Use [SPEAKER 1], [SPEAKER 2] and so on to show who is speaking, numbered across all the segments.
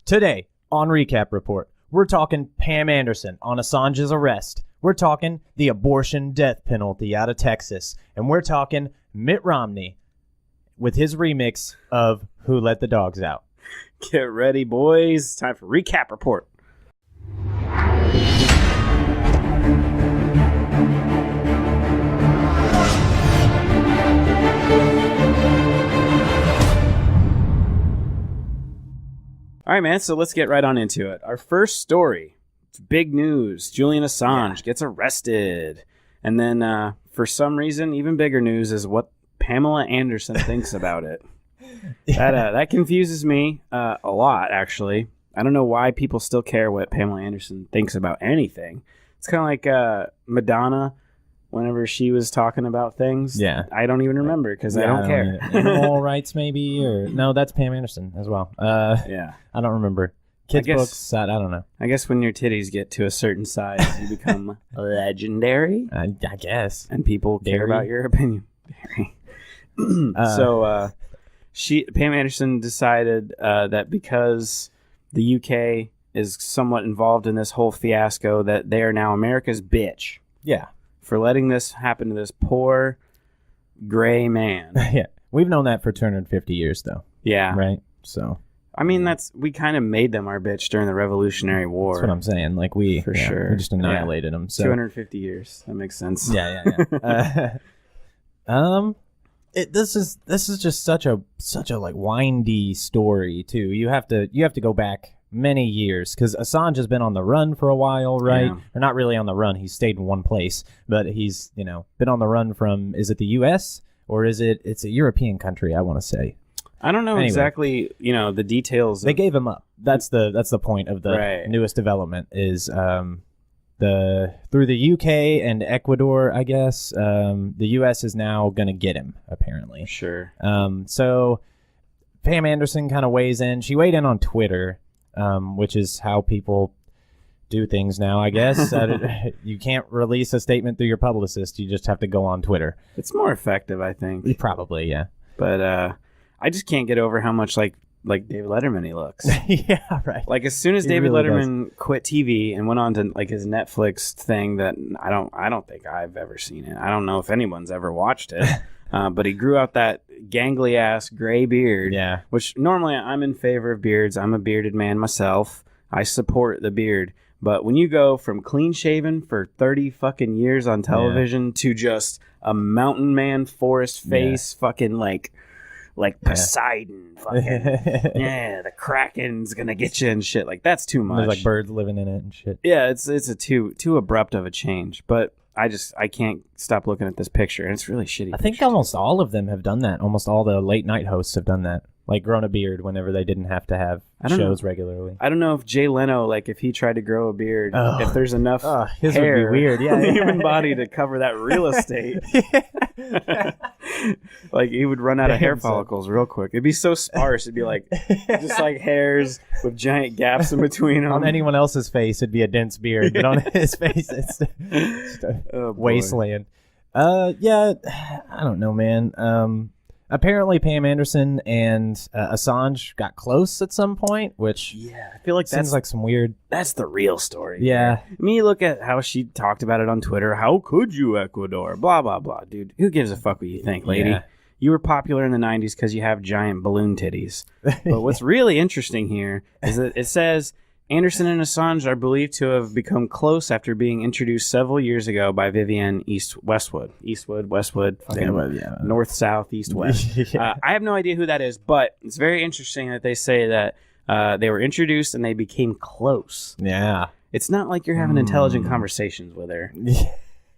[SPEAKER 1] Today on Recap Report, we're talking Pam Anderson on Assange's arrest. We're talking the abortion death penalty out of Texas. And we're talking Mitt Romney with his remix of Who Let the Dogs Out.
[SPEAKER 2] Get ready, boys. Time for Recap Report. All right, man, so let's get right on into it. Our first story, it's big news. Julian Assange gets arrested. And then, for some reason, even bigger news is what Pamela Anderson thinks about it. That confuses me a lot, actually. I don't know why people still care what Pamela Anderson thinks about anything. It's kind of like Madonna, whenever she was talking about things.
[SPEAKER 1] Yeah.
[SPEAKER 2] I don't even remember because I don't care.
[SPEAKER 1] Animal rights, maybe? Or no, that's Pam Anderson as well.
[SPEAKER 2] Yeah.
[SPEAKER 1] I don't remember. Kids' books, I don't know.
[SPEAKER 2] I guess when your titties get to a certain size, you become legendary.
[SPEAKER 1] I guess.
[SPEAKER 2] And people care about your opinion. So Pam Anderson decided that because the UK is somewhat involved in this whole fiasco, that they are now America's bitch.
[SPEAKER 1] Yeah. For
[SPEAKER 2] letting this happen to this poor gray man.
[SPEAKER 1] Yeah. We've known that for 250 years, though.
[SPEAKER 2] Yeah.
[SPEAKER 1] Right? So.
[SPEAKER 2] I mean, we kind of made them our bitch during the Revolutionary War.
[SPEAKER 1] That's what I'm saying. Like,
[SPEAKER 2] for sure.
[SPEAKER 1] We just annihilated them. So.
[SPEAKER 2] 250 years. That makes sense.
[SPEAKER 1] Yeah. This is just such a like windy story too. You have to go back many years because Assange has been on the run for a while, right?
[SPEAKER 2] Yeah.
[SPEAKER 1] Or not really on the run. He's stayed in one place, but he's been on the run from. Is it the U.S. or it's a European country? I want to say.
[SPEAKER 2] I don't know exactly. The details.
[SPEAKER 1] They gave him up. That's the point of the newest development is through the UK and Ecuador, I guess. The US is now going to get him, apparently.
[SPEAKER 2] Sure.
[SPEAKER 1] So Pam Anderson kind of weighs in. She weighed in on Twitter, which is how people do things now, I guess. You can't release a statement through your publicist. You just have to go on Twitter.
[SPEAKER 2] It's more effective, I think.
[SPEAKER 1] Probably, yeah.
[SPEAKER 2] But I just can't get over how much like David Letterman he looks.
[SPEAKER 1] Yeah, right.
[SPEAKER 2] Like as soon as David Letterman quit TV and went on to like his Netflix thing that I don't think I've ever seen it. I don't know if anyone's ever watched it. But he grew out that gangly ass gray beard.
[SPEAKER 1] Yeah.
[SPEAKER 2] Which normally I'm in favor of beards. I'm a bearded man myself. I support the beard. But when you go from clean shaven for 30 fucking years on television to just a mountain man forest face fucking like Poseidon, fucking, the Kraken's gonna get you and shit. Like, that's too much.
[SPEAKER 1] There's like birds living in it and shit.
[SPEAKER 2] Yeah, it's a too abrupt of a change. But I can't stop looking at this picture, and it's really shitty.
[SPEAKER 1] I think almost all of them have done that. Almost all the late night hosts have done that. Like grown a beard whenever they didn't have to have shows regularly.
[SPEAKER 2] I don't know if Jay Leno, like if he tried to grow a beard, if there's enough
[SPEAKER 1] his
[SPEAKER 2] hair
[SPEAKER 1] would be weird.
[SPEAKER 2] on the human body to cover that real estate. Like he would run out of hair follicles real quick. It'd be so sparse. It'd be like just like hairs with giant gaps in between them.
[SPEAKER 1] On anyone else's face, it'd be a dense beard, but on his face, it's just a wasteland. I don't know, man. Apparently, Pam Anderson and Assange got close at some point, which
[SPEAKER 2] I feel like
[SPEAKER 1] seems like some weird.
[SPEAKER 2] That's the real story.
[SPEAKER 1] Yeah.
[SPEAKER 2] I mean, you look at how she talked about it on Twitter. How could you, Ecuador? Blah, blah, blah. Dude, who gives a fuck what you think, lady?
[SPEAKER 1] Yeah.
[SPEAKER 2] You were popular in the 90s because you have giant balloon titties. But what's really interesting here is that it says Anderson and Assange are believed to have become close after being introduced several years ago by Vivienne Westwood, north, south, east, west. I have no idea who that is, but it's very interesting that they say that they were introduced and they became close.
[SPEAKER 1] Yeah.
[SPEAKER 2] It's not like you're having intelligent conversations with her.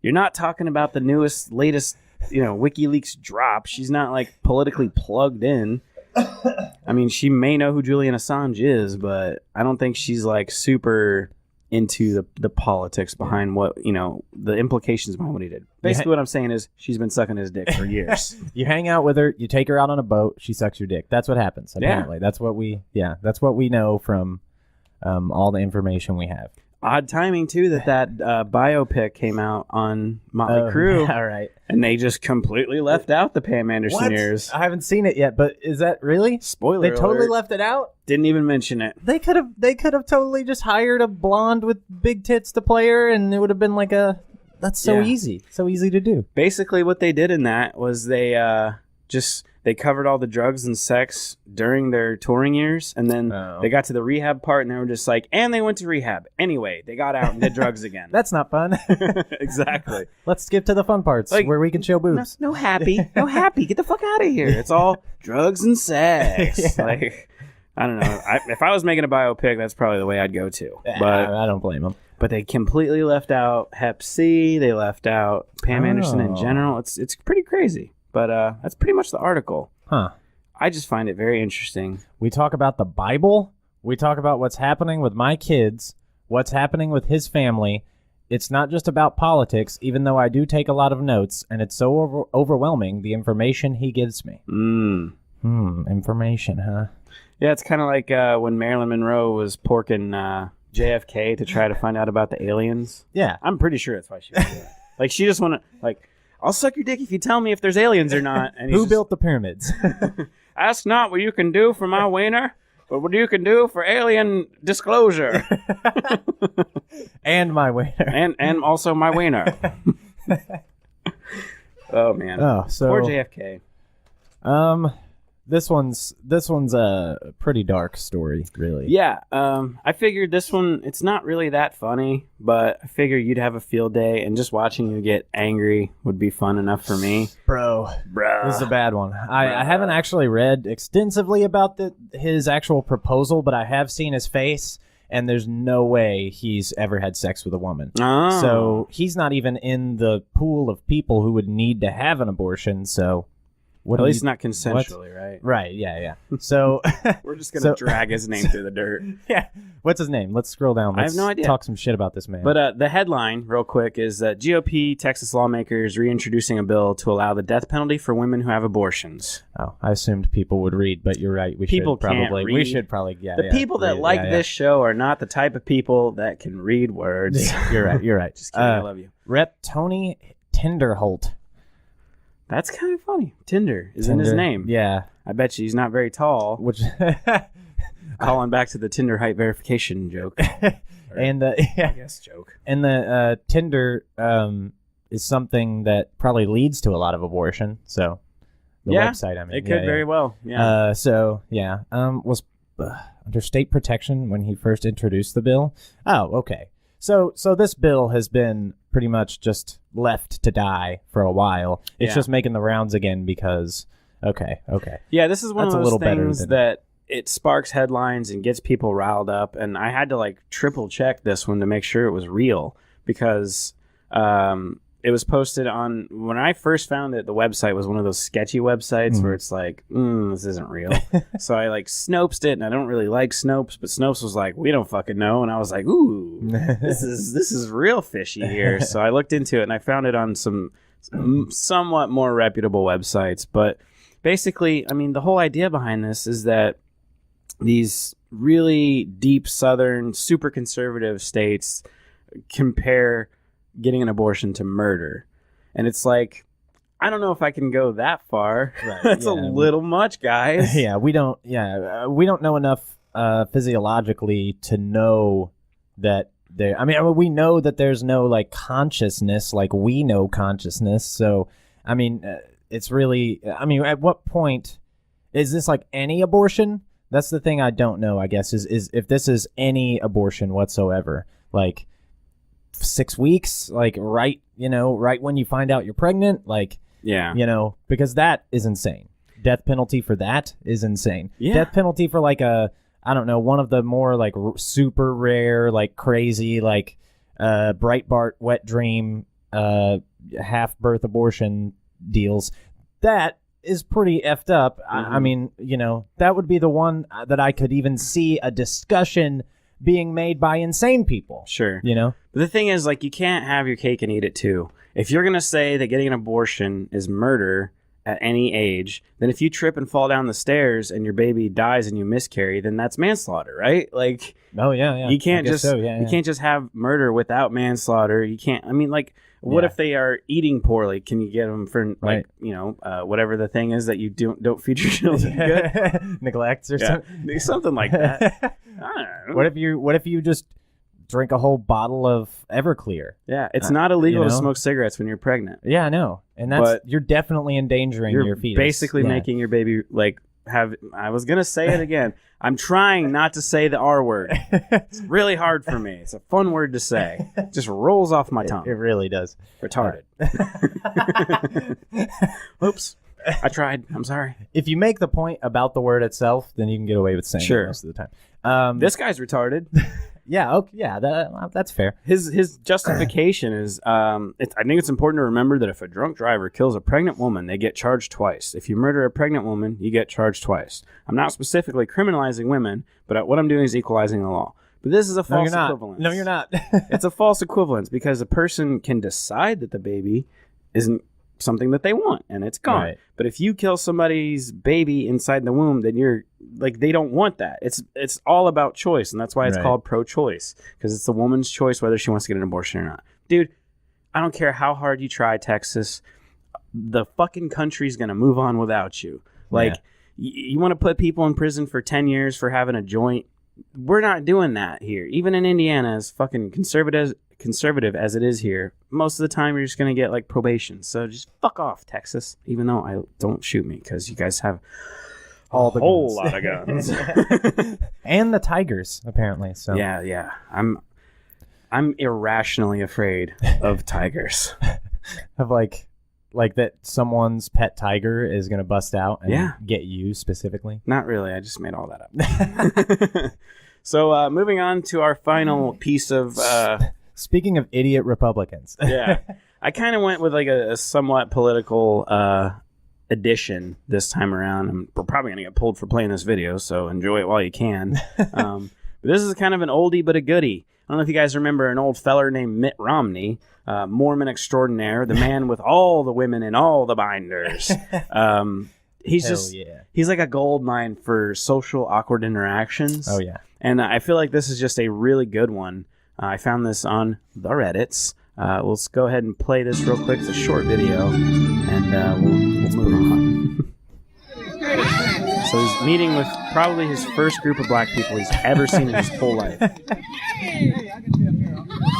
[SPEAKER 2] You're not talking about the latest, WikiLeaks drop. She's not like politically plugged in. I mean, she may know who Julian Assange is, but I don't think she's like super into the politics behind what, the implications behind what he did. Basically, what I'm saying is she's been sucking his dick for years.
[SPEAKER 1] You hang out with her, you take her out on a boat, she sucks your dick. That's what happens, apparently. That's what we know from all the information we have.
[SPEAKER 2] Odd timing, too, that biopic came out on Motley Crue.
[SPEAKER 1] All right.
[SPEAKER 2] And they just completely left out the Pam Anderson years.
[SPEAKER 1] I haven't seen it yet, but is that really?
[SPEAKER 2] Spoiler
[SPEAKER 1] They totally
[SPEAKER 2] alert.
[SPEAKER 1] left it out?
[SPEAKER 2] Didn't even mention it.
[SPEAKER 1] They could have totally just hired a blonde with big tits to play her, and it would have been like that's so easy. So easy to do.
[SPEAKER 2] Basically, what they did in that was they covered all the drugs and sex during their touring years, and then they got to the rehab part, and they were just like, and they went to rehab. Anyway, they got out and did drugs again.
[SPEAKER 1] That's not fun.
[SPEAKER 2] Exactly.
[SPEAKER 1] Let's skip to the fun parts where we can show boobs.
[SPEAKER 2] No happy. No happy. Get the fuck out of here. It's all drugs and sex.
[SPEAKER 1] Yeah.
[SPEAKER 2] Like, I don't know. If I was making a biopic, that's probably the way I'd go to.
[SPEAKER 1] But
[SPEAKER 2] But
[SPEAKER 1] I don't blame them.
[SPEAKER 2] But they completely left out Hep C. They left out Pam Anderson in general. It's pretty crazy. But that's pretty much the article.
[SPEAKER 1] Huh.
[SPEAKER 2] I just find it very interesting.
[SPEAKER 1] We talk about the Bible. We talk about what's happening with my kids, what's happening with his family. It's not just about politics, even though I do take a lot of notes, and it's so overwhelming, the information he gives me. Information, huh?
[SPEAKER 2] Yeah, it's kind of like when Marilyn Monroe was porking JFK to try to find out about the aliens.
[SPEAKER 1] Yeah.
[SPEAKER 2] I'm pretty sure that's why she was doing it. Like, she just want to, like, I'll suck your dick if you tell me if there's aliens or not. And
[SPEAKER 1] Who built the pyramids?
[SPEAKER 2] Ask not what you can do for my wiener, but what you can do for alien disclosure.
[SPEAKER 1] And my wiener.
[SPEAKER 2] And also my wiener. Oh, man.
[SPEAKER 1] Oh, so
[SPEAKER 2] poor JFK.
[SPEAKER 1] This one's a pretty dark story, really.
[SPEAKER 2] Yeah, I figured this one, it's not really that funny, but I figured you'd have a field day, and just watching you get angry would be fun enough for me.
[SPEAKER 1] Bro. This is a bad one. I haven't actually read extensively about his actual proposal, but I have seen his face, and there's no way he's ever had sex with a woman.
[SPEAKER 2] Oh.
[SPEAKER 1] So he's not even in the pool of people who would need to have an abortion, so...
[SPEAKER 2] At least not consensually, right?
[SPEAKER 1] Right, yeah. So
[SPEAKER 2] we're just gonna drag his name through the dirt.
[SPEAKER 1] Yeah. What's his name? Let's scroll down.
[SPEAKER 2] I have no idea.
[SPEAKER 1] Talk some shit about this man.
[SPEAKER 2] But the headline, real quick, is that GOP Texas lawmakers reintroducing a bill to allow the death penalty for women who have abortions.
[SPEAKER 1] Oh, I assumed people would read, but you're right. We should probably. Yeah.
[SPEAKER 2] The people that like this show are not the type of people that can read words.
[SPEAKER 1] You're right.
[SPEAKER 2] Just kidding. I love you.
[SPEAKER 1] Rep. Tony Tinderholt.
[SPEAKER 2] That's kind of funny. Tinder is in his name.
[SPEAKER 1] Yeah.
[SPEAKER 2] I bet you he's not very tall.
[SPEAKER 1] Which
[SPEAKER 2] calling back to the Tinder height verification joke.
[SPEAKER 1] And
[SPEAKER 2] I guess joke.
[SPEAKER 1] And the Tinder is something that probably leads to a lot of abortion. So the website, I mean.
[SPEAKER 2] It could very well. Yeah.
[SPEAKER 1] Was under state protection when he first introduced the bill. Oh, okay. So this bill has been pretty much just left to die for a while. It's just making the rounds again because, okay.
[SPEAKER 2] Yeah, this is one
[SPEAKER 1] That's
[SPEAKER 2] of
[SPEAKER 1] a
[SPEAKER 2] those
[SPEAKER 1] little better
[SPEAKER 2] things
[SPEAKER 1] than-
[SPEAKER 2] that it sparks headlines and gets people riled up. And I had to like triple check this one to make sure it was real because it was posted on, when I first found it, the website was one of those sketchy websites where it's like, this isn't real. So I like Snopesed it, and I don't really like Snopes, but Snopes was like, we don't fucking know. And I was like, ooh, this is real fishy here. So I looked into it, and I found it on some somewhat more reputable websites. But basically, I mean, the whole idea behind this is that these really deep southern, super conservative states compare getting an abortion to murder. And it's like, I don't know if I can go that far. Right. That's a little much, guys.
[SPEAKER 1] We don't know enough physiologically to know that there. I mean, we know that there's no like consciousness like we know consciousness. So, I mean, it's really. I mean, at what point is this like any abortion? That's the thing I don't know. I guess is if this is any abortion whatsoever, like 6 weeks, like right when you find out you're pregnant, like because that is insane. Death penalty for that is insane. Death penalty for like one of the more like super rare, like crazy, like Breitbart wet dream half birth abortion deals, that is pretty effed up. I mean, that would be the one that I could even see a discussion being made by insane people.
[SPEAKER 2] Sure. But the thing is, like, you can't have your cake and eat it too. If you're going to say that getting an abortion is murder, at any age, then if you trip and fall down the stairs and your baby dies and you miscarry, then that's manslaughter, right? Like,
[SPEAKER 1] oh yeah.
[SPEAKER 2] You can't just you can't just have murder without manslaughter. You can't. I mean, like, what if they are eating poorly? Can you get them for like whatever the thing is that you don't feed your children good?
[SPEAKER 1] Neglect or
[SPEAKER 2] something like that. I don't know.
[SPEAKER 1] What if you just drink a whole bottle of Everclear?
[SPEAKER 2] Yeah, it's not illegal to smoke cigarettes when you're pregnant.
[SPEAKER 1] Yeah, I know, and you're definitely endangering your fetus.
[SPEAKER 2] Basically making your baby like have. I was gonna say it again. I'm trying not to say the R word. It's really hard for me. It's a fun word to say. It just rolls off my tongue.
[SPEAKER 1] It really does.
[SPEAKER 2] Retarded. Oops. I tried. I'm sorry.
[SPEAKER 1] If you make the point about the word itself, then you can get away with saying it most of the time.
[SPEAKER 2] This guy's retarded.
[SPEAKER 1] Yeah. Okay. Yeah. That's fair.
[SPEAKER 2] His justification is, I think it's important to remember that if a drunk driver kills a pregnant woman, they get charged twice. If you murder a pregnant woman, you get charged twice. I'm not specifically criminalizing women, but what I'm doing is equalizing the law. But this is a false equivalence.
[SPEAKER 1] No, you're not.
[SPEAKER 2] It's a false equivalence because a person can decide that the baby isn't something that they want and it's gone. Right. But if you kill somebody's baby inside the womb, then you're like, they don't want that. It's all about choice, and that's why it's called pro-choice, because it's the woman's choice whether she wants to get an abortion or not. Dude, I don't care how hard you try, Texas. The fucking country's gonna move on without you. Like, you want to put people in prison for 10 years for having a joint? We're not doing that here. Even in Indiana, as fucking conservative as it is here, most of the time you're just going to get like probation. So just fuck off, Texas. Even though don't shoot me, because you guys have a whole lot of guns.
[SPEAKER 1] And the tigers, apparently. So
[SPEAKER 2] yeah. I'm irrationally afraid of tigers.
[SPEAKER 1] Of like that someone's pet tiger is going to bust out and get you specifically?
[SPEAKER 2] Not really. I just made all that up. So moving on to our final piece of...
[SPEAKER 1] Speaking of idiot Republicans.
[SPEAKER 2] Yeah. I kind of went with like a somewhat political edition this time around. We're probably going to get pulled for playing this video, so enjoy it while you can. But this is kind of an oldie but a goodie. I don't know if you guys remember an old feller named Mitt Romney, Mormon extraordinaire, the man with all the women in all the binders. He's like a gold mine for social awkward interactions.
[SPEAKER 1] Oh, yeah.
[SPEAKER 2] And I feel like this is just a really good one. I found this on the Reddits. Let's go ahead and play this real quick. It's a short video, and we'll move on. So he's meeting with probably his first group of black people he's ever seen in his whole life.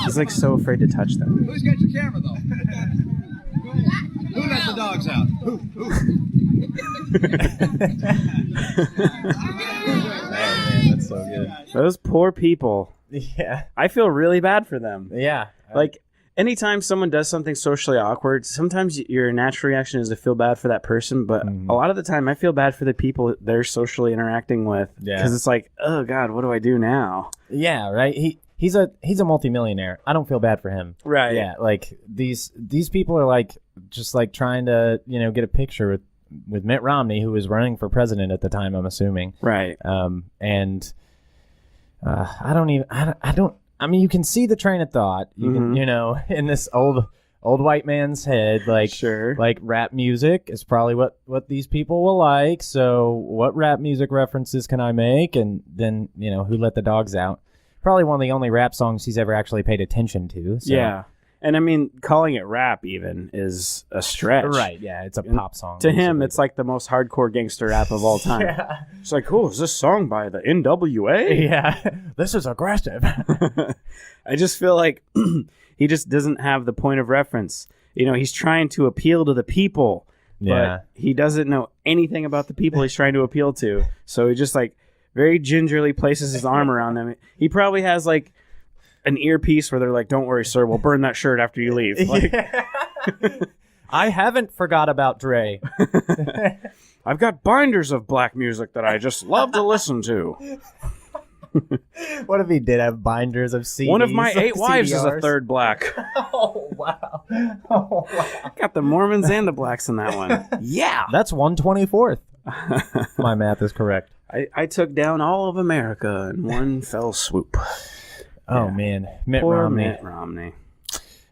[SPEAKER 2] He's like so afraid to touch them.
[SPEAKER 3] Who's got your camera, though? Who let the dogs out? Who?
[SPEAKER 1] Oh, man, that's so good.
[SPEAKER 2] Those poor people.
[SPEAKER 1] Yeah.
[SPEAKER 2] I feel really bad for them.
[SPEAKER 1] Yeah.
[SPEAKER 2] Like, anytime someone does something socially awkward, sometimes your natural reaction is to feel bad for that person, but a lot of the time I feel bad for the people they're socially interacting with. Yeah. Because it's like, oh, God, what do I do now?
[SPEAKER 1] Yeah, right? He's a multimillionaire. I don't feel bad for him.
[SPEAKER 2] Right.
[SPEAKER 1] Yeah, like, these people are, like, just, like, trying to, get a picture with Mitt Romney, who was running for president at the time, I'm assuming.
[SPEAKER 2] Right.
[SPEAKER 1] And... I mean, you can see the train of thought. You can, in this old white man's head, like,
[SPEAKER 2] sure,
[SPEAKER 1] like rap music is probably what these people will like. So what rap music references can I make? And then, Who Let the Dogs Out? Probably one of the only rap songs he's ever actually paid attention to. So.
[SPEAKER 2] Yeah. And I mean, calling it rap even is a stretch.
[SPEAKER 1] Right, yeah, it's a pop song.
[SPEAKER 2] To him, it's like the most hardcore gangster rap of all time.
[SPEAKER 1] Yeah.
[SPEAKER 2] It's like, cool, is this song by the NWA?
[SPEAKER 1] Yeah, this is aggressive.
[SPEAKER 2] I just feel like he just doesn't have the point of reference. He's trying to appeal to the people, but he doesn't know anything about the people he's trying to appeal to. So he just like very gingerly places his arm around them. He probably has like an earpiece where they're like, "Don't worry, sir, we'll burn that shirt after you leave." Like,
[SPEAKER 1] I haven't forgot about Dre.
[SPEAKER 2] I've got binders of black music that I just love to listen to.
[SPEAKER 1] What if he did have binders of CDs?
[SPEAKER 2] One of my 8
[SPEAKER 1] like
[SPEAKER 2] wives
[SPEAKER 1] CDRs?
[SPEAKER 2] is a third black.
[SPEAKER 1] Oh, wow. Oh, wow.
[SPEAKER 2] Got the Mormons and the blacks in that one. Yeah.
[SPEAKER 1] That's 1/24th. My math is correct.
[SPEAKER 2] I took down all of America in one fell swoop.
[SPEAKER 1] Oh, man. Mitt
[SPEAKER 2] Romney.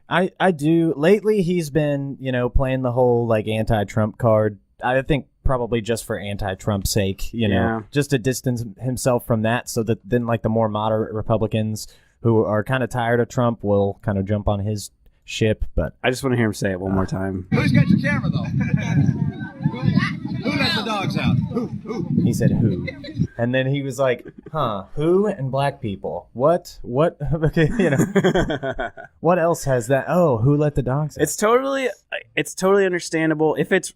[SPEAKER 1] I do. Lately, he's been, playing the whole, like, anti-Trump card I think probably just for anti-Trump's sake, you know,
[SPEAKER 2] Yeah.
[SPEAKER 1] just to distance himself from that, so that then like the more moderate Republicans who are kind of tired of Trump will kind of jump on his ship. But
[SPEAKER 2] I just want to hear him say it one more time.
[SPEAKER 3] Who's got your camera, though? Who let the dogs out? Who?
[SPEAKER 1] he said who, and then he was like, who and black people? What? Okay, you know, what else has that? Oh, who let the dogs out?
[SPEAKER 2] It's totally understandable if it's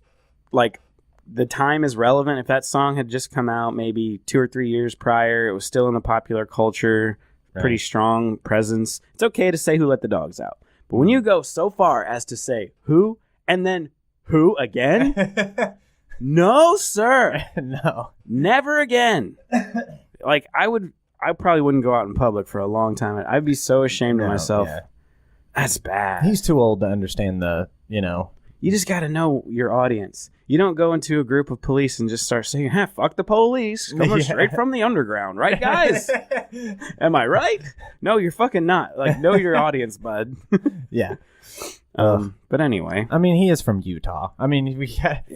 [SPEAKER 2] like the time is relevant. If that song had just come out maybe 2 or 3 years prior, it was still in the popular culture, pretty strong presence. It's okay to say who let the dogs out. But when you go so far as to say who and then who again, no, sir,
[SPEAKER 1] No.
[SPEAKER 2] never again. Like I probably wouldn't go out in public for a long time. I'd be so ashamed of myself.
[SPEAKER 1] Yeah.
[SPEAKER 2] That's bad.
[SPEAKER 1] He's too old to understand the, you know.
[SPEAKER 2] You just got to know your audience. You don't go into a group of police and just start saying, fuck the police. Coming straight from the underground. Right, guys? Am I right? No, you're fucking not. Like, know your audience, bud.
[SPEAKER 1] Yeah.
[SPEAKER 2] But anyway.
[SPEAKER 1] I mean, he is from Utah. I mean,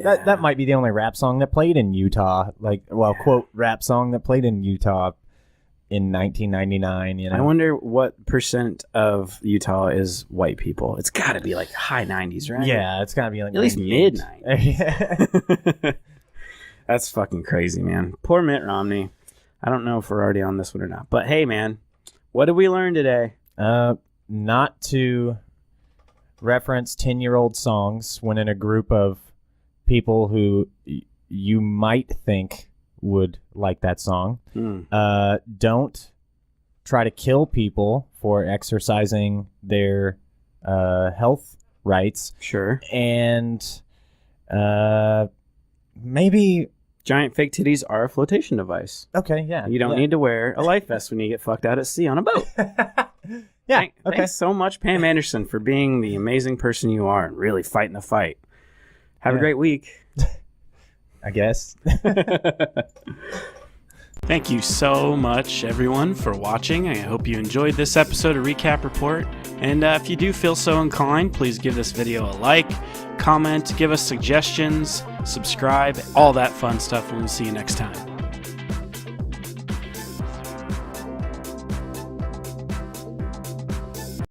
[SPEAKER 1] that might be the only rap song that played in Utah. Like, well, quote, rap song that played in Utah in 1999, you know.
[SPEAKER 2] I wonder what percent of Utah is white people. It's got to be like high 90s, right?
[SPEAKER 1] Yeah, it's got to be like
[SPEAKER 2] at least mid
[SPEAKER 1] 90s.
[SPEAKER 2] 90s. That's fucking crazy, man. Poor Mitt Romney. I don't know if we're already on this one or not. But hey, man, what did we learn today?
[SPEAKER 1] Not to reference 10-year-old songs when in a group of people who you might think would like that song. Don't try to kill people for exercising their health rights.
[SPEAKER 2] Sure.
[SPEAKER 1] And maybe
[SPEAKER 2] giant fake titties are a flotation device.
[SPEAKER 1] Okay, yeah.
[SPEAKER 2] You don't need to wear a life vest when you get fucked out at sea on a boat.
[SPEAKER 1] Yeah.
[SPEAKER 2] Thanks so much, Pam Anderson, for being the amazing person you are and really fighting the fight. Have a great week.
[SPEAKER 1] I guess.
[SPEAKER 2] Thank you so much, everyone, for watching. I hope you enjoyed this episode of Recap Report. And if you do feel so inclined, please give this video a like, comment, give us suggestions, subscribe, all that fun stuff, and we'll see you next time.